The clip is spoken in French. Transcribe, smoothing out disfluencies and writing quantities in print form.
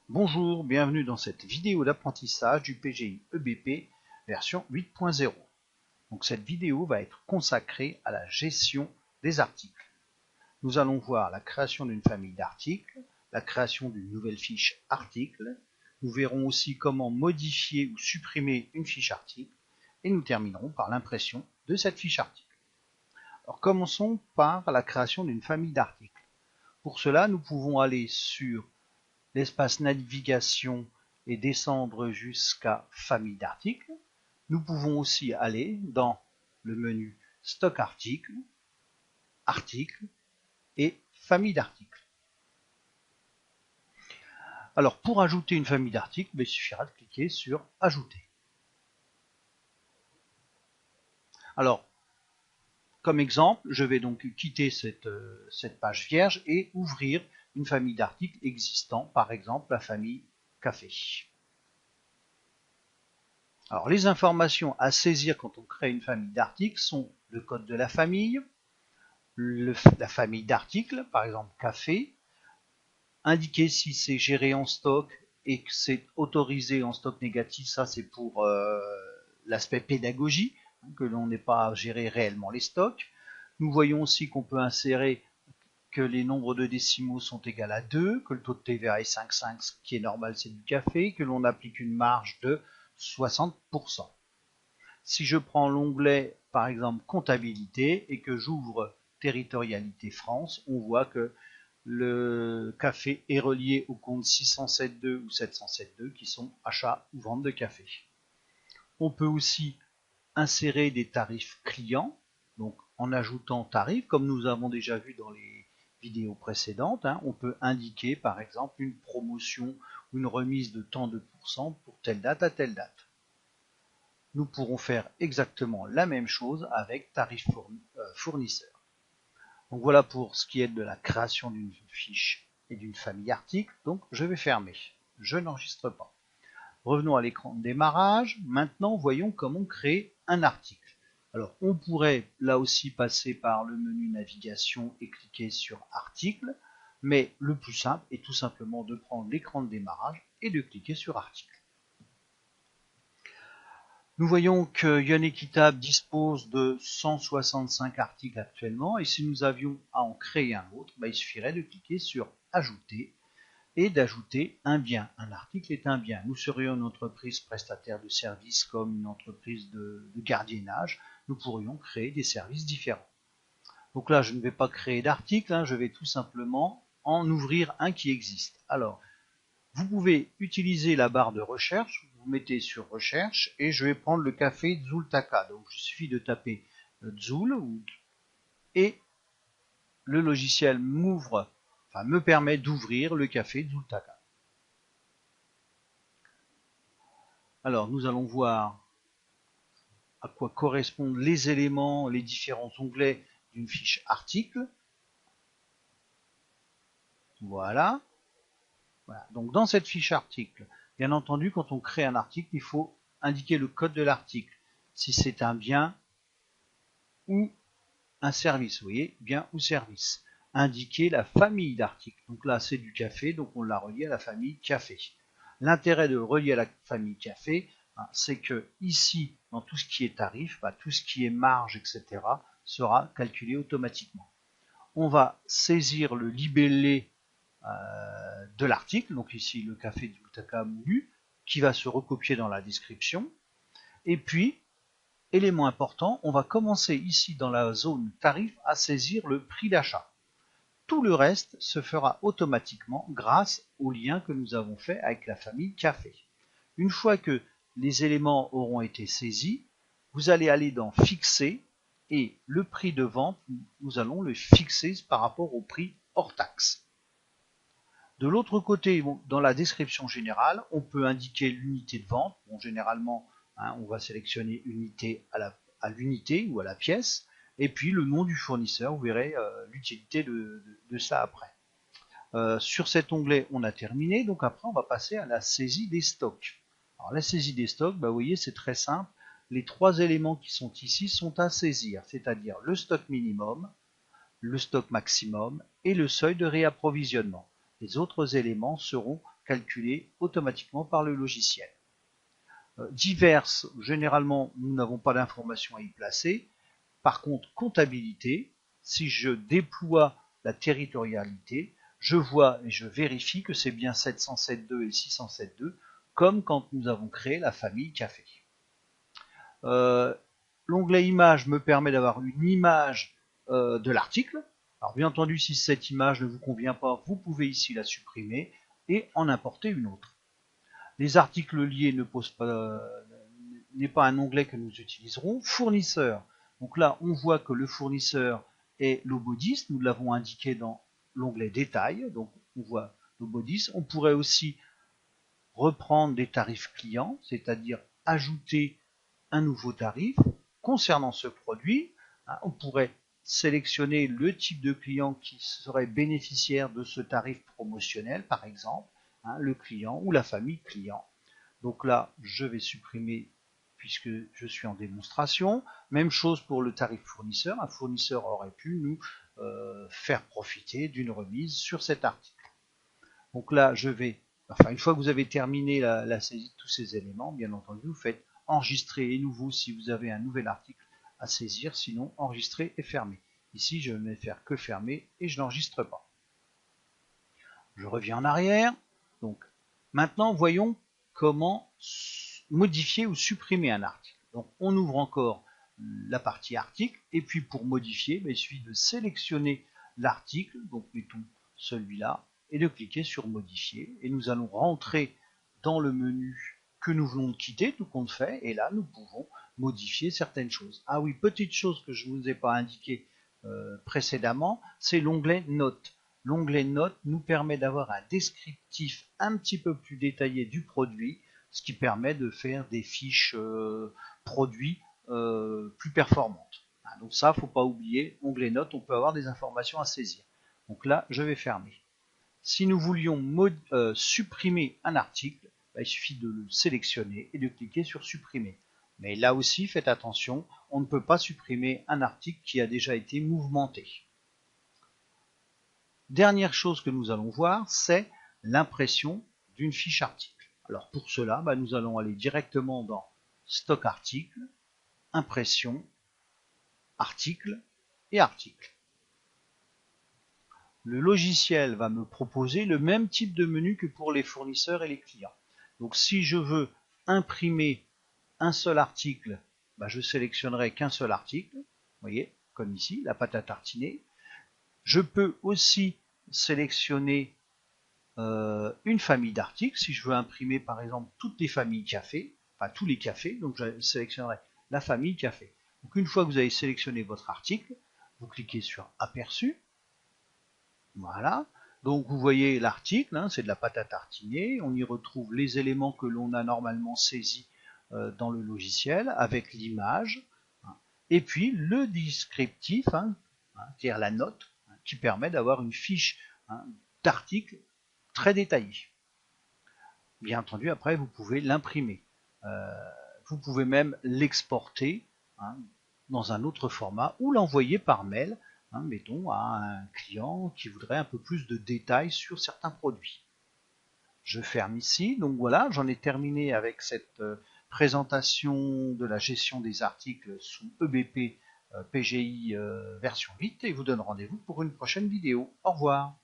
Bonjour, bienvenue dans cette vidéo d'apprentissage du PGI EBP version 8.0. Donc cette vidéo va être consacrée à la gestion des articles. Nous allons voir la création d'une famille d'articles, la création d'une nouvelle fiche article. Nous verrons aussi comment modifier ou supprimer une fiche article et nous terminerons par l'impression de cette fiche article. Alors commençons par la création d'une famille d'articles. Pour cela, nous pouvons aller sur l'espace navigation et descendre jusqu'à famille d'articles. Nous pouvons aussi aller dans le menu stock articles, articles et famille d'articles. Alors pour ajouter une famille d'articles, il suffira de cliquer sur ajouter. Alors comme exemple, je vais donc quitter cette page vierge et ouvrir une famille d'articles existant, par exemple la famille café. Alors les informations à saisir quand on crée une famille d'articles sont le code de la famille, la famille d'articles, par exemple café, indiquer si c'est géré en stock et que c'est autorisé en stock négatif, ça c'est pour l'aspect pédagogie, que l'on n'est pas à gérer réellement les stocks. Nous voyons aussi qu'on peut insérer que les nombres de décimaux sont égaux à 2, que le taux de TVA est 5,5, ce qui est normal, c'est du café, que l'on applique une marge de 60%. Si je prends l'onglet, par exemple, comptabilité, et que j'ouvre territorialité France, on voit que le café est relié au compte 607.2 ou 707.2 qui sont achats ou vente de café. On peut aussi insérer des tarifs clients, donc en ajoutant tarifs, comme nous avons déjà vu dans les vidéos précédentes, on peut indiquer par exemple une promotion ou une remise de tant de pourcents pour telle date à telle date. Nous pourrons faire exactement la même chose avec tarif fournisseur. Donc voilà pour ce qui est de la création d'une fiche et d'une famille article. Donc je vais fermer. Je n'enregistre pas. Revenons à l'écran de démarrage. Maintenant, voyons comment créer un article. Alors, on pourrait là aussi passer par le menu navigation et cliquer sur article, mais le plus simple est tout simplement de prendre l'écran de démarrage et de cliquer sur article. Nous voyons que Yon Équitable dispose de 165 articles actuellement, et si nous avions à en créer un autre, il suffirait de cliquer sur ajouter et d'ajouter un bien. Un article est un bien. Nous serions une entreprise prestataire de services comme une entreprise de gardiennage. Nous pourrions créer des services différents. Donc là, je ne vais pas créer d'article, je vais tout simplement en ouvrir un qui existe. Alors, vous pouvez utiliser la barre de recherche, vous mettez sur recherche et je vais prendre le café Zultaka. Donc il suffit de taper Zul et le logiciel me permet d'ouvrir le café Zultaka. Alors nous allons voir à quoi correspondent les éléments, les différents onglets d'une fiche article. Voilà. Donc dans cette fiche article, bien entendu, quand on crée un article, il faut indiquer le code de l'article, si c'est un bien ou un service, vous voyez, bien ou service. Indiquer la famille d'articles, donc là c'est du café, donc on l'a relié à la famille café. L'intérêt de relier à la famille café, c'est que ici, dans tout ce qui est tarif, tout ce qui est marge, etc., sera calculé automatiquement. On va saisir le libellé de l'article, donc ici le café du Zultaka moulu, qui va se recopier dans la description. Et puis, élément important, on va commencer ici dans la zone tarif à saisir le prix d'achat. Tout le reste se fera automatiquement grâce au lien que nous avons fait avec la famille café. Une fois que les éléments auront été saisis, vous allez aller dans fixer et le prix de vente, nous allons le fixer par rapport au prix hors taxe. De l'autre côté, dans la description générale, on peut indiquer l'unité de vente. Bon, généralement, on va sélectionner unité à l'unité ou à la pièce, et puis le nom du fournisseur, vous verrez l'utilité de ça après. Sur cet onglet, on a terminé, donc après on va passer à la saisie des stocks. Alors la saisie des stocks, vous voyez, c'est très simple. Les trois éléments qui sont ici sont à saisir, c'est-à-dire le stock minimum, le stock maximum et le seuil de réapprovisionnement. Les autres éléments seront calculés automatiquement par le logiciel. Diverses, généralement, nous n'avons pas d'informations à y placer. Par contre, comptabilité, si je déploie la territorialité, je vois et je vérifie que c'est bien 707.2 et 607.2, comme quand nous avons créé la famille café. L'onglet image me permet d'avoir une image de l'article. Alors bien entendu, si cette image ne vous convient pas, vous pouvez ici la supprimer et en importer une autre. Les articles liés n'est pas un onglet que nous utiliserons. Fournisseur. Donc là, on voit que le fournisseur est Lobodis. Nous l'avons indiqué dans l'onglet détail. Donc on voit Lobodis. On pourrait aussi reprendre des tarifs clients, c'est-à-dire ajouter un nouveau tarif concernant ce produit. On pourrait sélectionner le type de client qui serait bénéficiaire de ce tarif promotionnel, par exemple, le client ou la famille client. Donc là, je vais supprimer puisque je suis en démonstration. Même chose pour le tarif fournisseur. Un fournisseur aurait pu nous faire profiter d'une remise sur cet article. Donc là, une fois que vous avez terminé la saisie de tous ces éléments, bien entendu, vous faites enregistrer et nouveau si vous avez un nouvel article à saisir, sinon enregistrer et fermer. Ici, je ne vais faire que fermer et je n'enregistre pas. Je reviens en arrière. Donc, maintenant, voyons comment modifier ou supprimer un article. Donc, on ouvre encore la partie article et puis pour modifier, il suffit de sélectionner l'article, donc mettons celui-là, et de cliquer sur modifier. Et nous allons rentrer dans le menu que nous venons de quitter, tout compte fait, et là nous pouvons modifier certaines choses. Ah oui, petite chose que je ne vous ai pas indiqué précédemment, c'est l'onglet Notes. L'onglet Notes nous permet d'avoir un descriptif un petit peu plus détaillé du produit, ce qui permet de faire des fiches produits plus performantes. Donc ça, il ne faut pas oublier, onglet Notes, on peut avoir des informations à saisir. Donc là, je vais fermer. Si nous voulions supprimer un article, il suffit de le sélectionner et de cliquer sur supprimer. Mais là aussi, faites attention, on ne peut pas supprimer un article qui a déjà été mouvementé. Dernière chose que nous allons voir, c'est l'impression d'une fiche article. Alors pour cela, nous allons aller directement dans Stock article, Impression, Article et Article. Le logiciel va me proposer le même type de menu que pour les fournisseurs et les clients. Donc si je veux imprimer un seul article, je sélectionnerai qu'un seul article, vous voyez, comme ici, la pâte à tartiner. Je peux aussi sélectionner une famille d'articles, si je veux imprimer par exemple toutes les familles café, enfin tous les cafés, donc je sélectionnerai la famille café. Donc une fois que vous avez sélectionné votre article, vous cliquez sur Aperçu. Voilà, donc vous voyez l'article, c'est de la pâte à tartiner, on y retrouve les éléments que l'on a normalement saisis dans le logiciel, avec l'image, et puis le descriptif, c'est-à-dire la note, qui permet d'avoir une fiche d'article très détaillée. Bien entendu, après, vous pouvez l'imprimer. Vous pouvez même l'exporter dans un autre format ou l'envoyer par mail, mettons, à un client qui voudrait un peu plus de détails sur certains produits. Je ferme ici. Donc voilà, j'en ai terminé avec cette présentation de la gestion des articles sous EBP PGI version 8 et vous donne rendez-vous pour une prochaine vidéo. Au revoir.